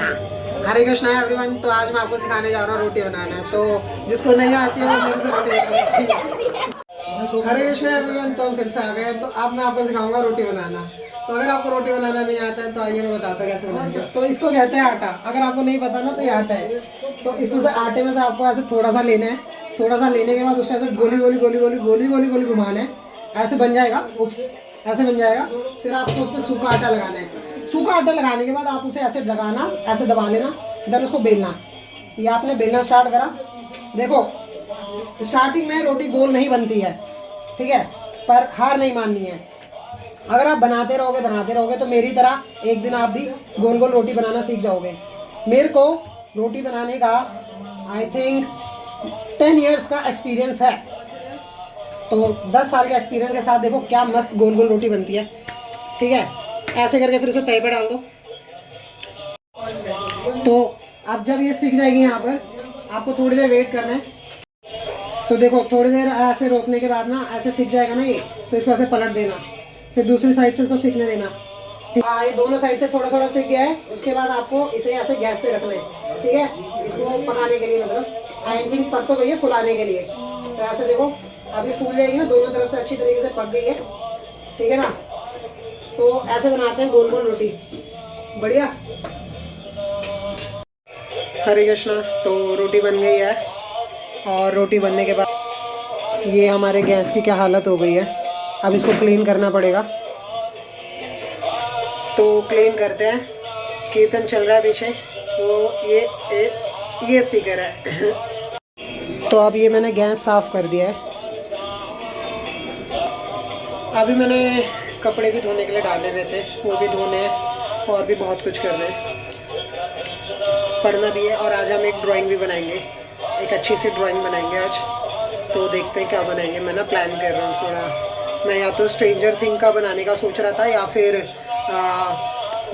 बनाना। हरे Krishna everyone. तो आज मैं आपको सिखाने जा रहा हूँ रोटी बनाना। तो जिसको नहीं आती है वो मेरे से रोटी बनाना। हरे कृष्णा एवरीवन। तो हम फिर से आ गए। तो अब मैं आपको सिखाऊंगा रोटी बनाना। तो अगर आपको रोटी बनाना नहीं आता है तो आइए मैं बताता हूँ कैसे बनाएंगे। तो इसको कहते हैं आटा। अगर आपको नहीं पता ना तो ये आटा है। तो इसमें से आटे में से आपको ऐसे थोड़ा सा लेना है। थोड़ा सा लेने के बाद उसको ऐसे गोली गोली गोली गोली गोली गोली गोली घुमाना है। ऐसे बन जाएगा। उप्स, ऐसे बन जाएगा। फिर आपको उस पर सूखा आटा लगाना है। सूखा आटा लगाने के बाद आप उसे ऐसे लगाना, ऐसे दबा लेना, देन उसको बेलना। ये आपने बेलना स्टार्ट करा। देखो स्टार्टिंग में रोटी गोल नहीं बनती है, ठीक है, पर हार नहीं माननी है। अगर आप बनाते रहोगे तो मेरी तरह एक दिन आप भी गोल गोल रोटी बनाना सीख जाओगे। मेरे को रोटी बनाने का आई थिंक 10 ईयर्स का एक्सपीरियंस है। तो 10 साल के एक्सपीरियंस के साथ देखो क्या मस्त गोल गोल रोटी बनती है। ठीक है, ऐसे करके फिर उसे तवे पे डाल दो। तो अब जब ये सीख जाएगी यहाँ पर आपको थोड़ी देर वेट करना है। तो देखो थोड़ी देर ऐसे रोकने के बाद ना ऐसे सीख जाएगा ना ये, तो इसको ऐसे पलट देना, फिर दूसरी साइड से इसको सीखने देना। हाँ, ये दोनों साइड से थोड़ा थोड़ा सीख गया है। उसके बाद आपको इसे ऐसे गैस पे रखना है, ठीक है, इसको पकाने के लिए, मतलब आई थिंक पक तो गई है, फुलाने के लिए। तो ऐसे देखो अभी फूल जाएगी ना, दोनों तरफ से अच्छी तरीके से पक गई है, ठीक है ना। तो ऐसे बनाते हैं गोल गोल रोटी, बढ़िया। हरे कृष्णा। तो रोटी बन गई है और रोटी बनने के बाद ये हमारे गैस की क्या हालत हो गई है। अब इसको क्लीन करना पड़ेगा। तो क्लीन करते हैं। कीर्तन चल रहा है पीछे, वो ये स्पीकर है। तो अब ये मैंने गैस साफ़ कर दिया है। अभी मैंने कपड़े भी धोने के लिए डाले हुए थे, वो भी धोने हैं और भी बहुत कुछ करना है, पढ़ना भी है। और आज हम एक ड्राइंग भी बनाएंगे, एक अच्छी सी ड्राइंग बनाएंगे आज। तो देखते हैं क्या बनाएंगे। मैं ना प्लान कर रहा हूँ थोड़ा। मैं या तो स्ट्रेंजर थिंग का बनाने का सोच रहा था या फिर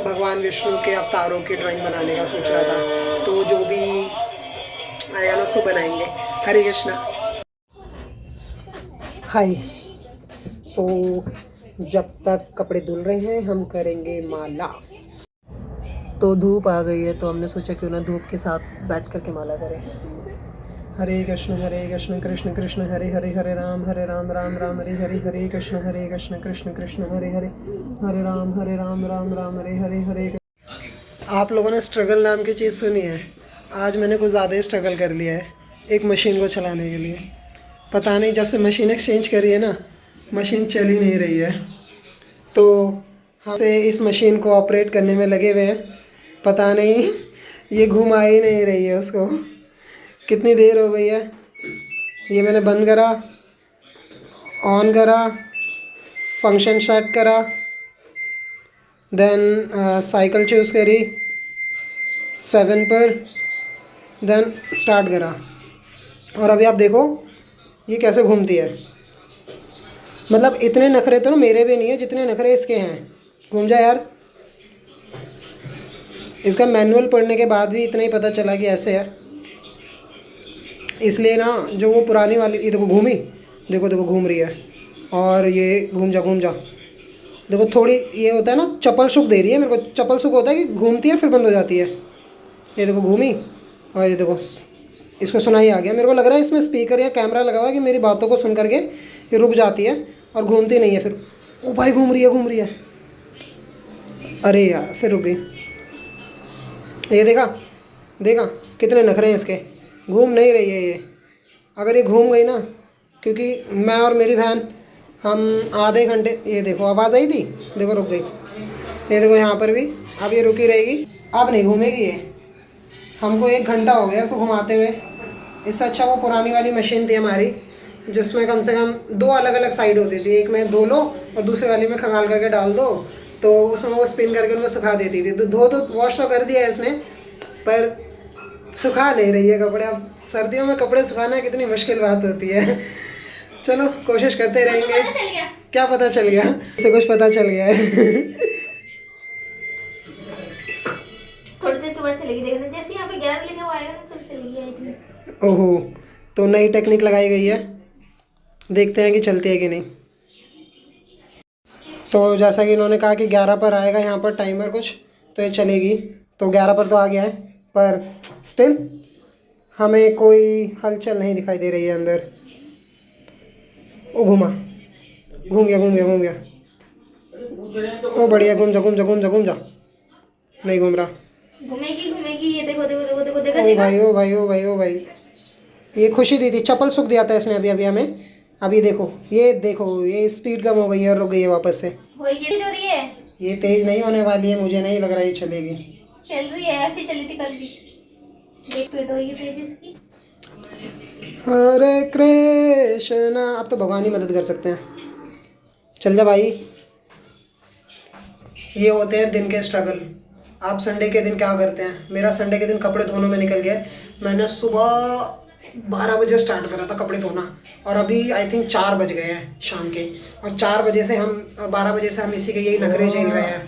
भगवान विष्णु के अवतारों की ड्राइंग बनाने का सोच रहा था। तो जो भी आएगा ना उसको बनाएंगे। हरे कृष्णा। हाय। सो जब तक कपड़े धुल रहे हैं हम करेंगे माला। तो धूप आ गई है तो हमने सोचा क्यों ना धूप के साथ बैठ कर के माला करें। हरे कृष्ण कृष्ण कृष्ण हरे हरे, हरे राम राम राम हरे हरे, हरे कृष्ण कृष्ण कृष्ण हरे हरे, हरे राम राम हरे हरे, हरे। आप लोगों ने स्ट्रगल नाम की चीज़ सुनी है? आज मैंने कुछ ज़्यादा ही स्ट्रगल कर लिया है एक मशीन को चलाने के लिए। पता नहीं, जब से मशीन एक्सचेंज करी है ना, मशीन चल ही नहीं रही है। तो हम से इस मशीन को ऑपरेट करने में लगे हुए हैं। पता नहीं ये घुमा ही नहीं रही है उसको। कितनी देर हो गई है। ये मैंने बंद करा, ऑन करा, फंक्शन सेट करा, देन साइकिल चूज़ करी 7 पर, देन स्टार्ट करा। और अभी आप देखो ये कैसे घूमती है। मतलब इतने नखरे तो ना मेरे भी नहीं है जितने नखरे इसके हैं। घूम जा यार। इसका मैनुअल पढ़ने के बाद भी इतना ही पता चला कि ऐसे है। इसलिए ना जो वो पुरानी वाली, ये देखो घूमी, देखो देखो घूम रही है। और ये घूम जा। देखो थोड़ी ये होता है ना, चप्पल सुख दे रही है मेरे को। चप्पल सुख होता है कि घूमती है फिर बंद हो जाती है। ये देखो घूमी, और ये देखो इसको सुनाई आ गया। मेरे को लग रहा है इसमें स्पीकर या कैमरा लगा हुआ है कि मेरी बातों को सुन करके ये रुक जाती है और घूमती नहीं है फिर। ओ भाई घूम रही है। अरे यार फिर रुक गई। ये देखा कितने नखरे हैं इसके। घूम नहीं रही है ये। अगर ये घूम गई ना, क्योंकि मैं और मेरी बहन हम आधे घंटे, ये देखो आवाज़ आई थी, देखो रुक गई। ये देखो यहाँ पर भी अब ये रुकी रहेगी, अब नहीं घूमेगी ये। हमको 1 घंटा हो गया इसको घुमाते हुए। इससे अच्छा वो पुरानी वाली मशीन थी हमारी, जिसमें कम से कम 2 अलग अलग साइड होती थी। एक में धो लो और दूसरी वाली में खंगाल करके डाल दो, तो उसमें वो स्पिन करके उनको सुखा देती थी। तो वॉश तो कर दिया है इसने, पर सुखा नहीं रही है कपड़े। अब सर्दियों में कपड़े सुखाना कितनी मुश्किल बात होती है। चलो कोशिश करते रहेंगे। क्या पता चल गया? इसे कुछ पता चल गया है। थोड़ी देर के बाद चलेगी, देखना जैसे यहाँ पे 11 लिखा हुआ आएगा ना तो चलेगी आई थिंक। ओहो, तो नई टेक्निक लगाई गई है, देखते हैं कि चलती है कि नहीं। तो जैसा कि इन्होंने कहा कि 11 पर आएगा यहाँ पर टाइमर कुछ, तो ये चलेगी। तो 11 पर तो आ गया है, पर स्टिल हमें कोई हलचल नहीं दिखाई दे रही है अंदर। वो घूम गया। ओ बढ़िया, घूम जा। नहीं घूम रहा। घूमेगी, ये देखो देखो देखो देखो देखो ओ देखो। भाई, ओ भाई, ये खुशी दी थी, चप्पल सुख दिया था इसने अभी हमें। अभी देखो, ये स्पीड कम हो गई है और रुक गई है वापस से। वो ये जो रही है, ये तेज नहीं होने वाली है, मुझे नहीं लग रहा ये चलेगी। चल रही है, ऐसे चली थी कल भी। देख पेट हो गई तेज इसकी। हरे कृष्णा। अब तो भगवान ही मदद कर सकते हैं। चल जा भाई। ये होते हैं दिन के स्ट्रगल। आप संडे के दिन क्या करते हैं? मेरा संडे के दिन कपड़े धोने में निकल गया। मैंने सुबह 12 बजे स्टार्ट करा था कपड़े धोना, और अभी आई थिंक 4 बज गए हैं शाम के। और 4 बजे से हम 12 बजे से हम इसी के यही नखरे झेल रहे हैं।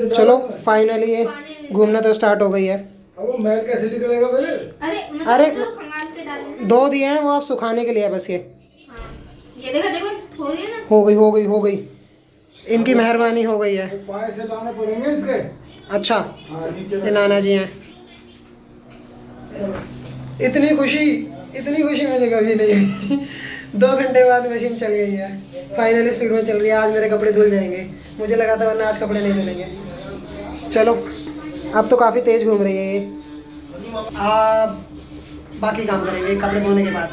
चलो फाइनली ये घूमना तो स्टार्ट हो गई है। अब वो मैल कैसे निकलेगा मेरे? अरे, तो खंगाल के डालने। 2 दिए हैं वो आप सुखाने के लिए बस। ये हाँ, ये देखो देखो, हो गई ना। हो गई। इनकी मेहरबानी हो गई है। पाए से लाने पड़ेंगे इसके। अच्छा, हाँ, नीचे ये नाना जी हैं। इतनी खुशी मुझे कभी नहीं हुई। 2 घंटे बाद मशीन चल गई है, फाइनली स्पीड में चल रही है। आज मेरे कपड़े धुल जाएंगे, मुझे लगा था वरना आज कपड़े नहीं धुलेंगे। चलो, अब तो काफ़ी तेज़ घूम रही है ये। आप बाकी काम करेंगे कपड़े धोने के बाद।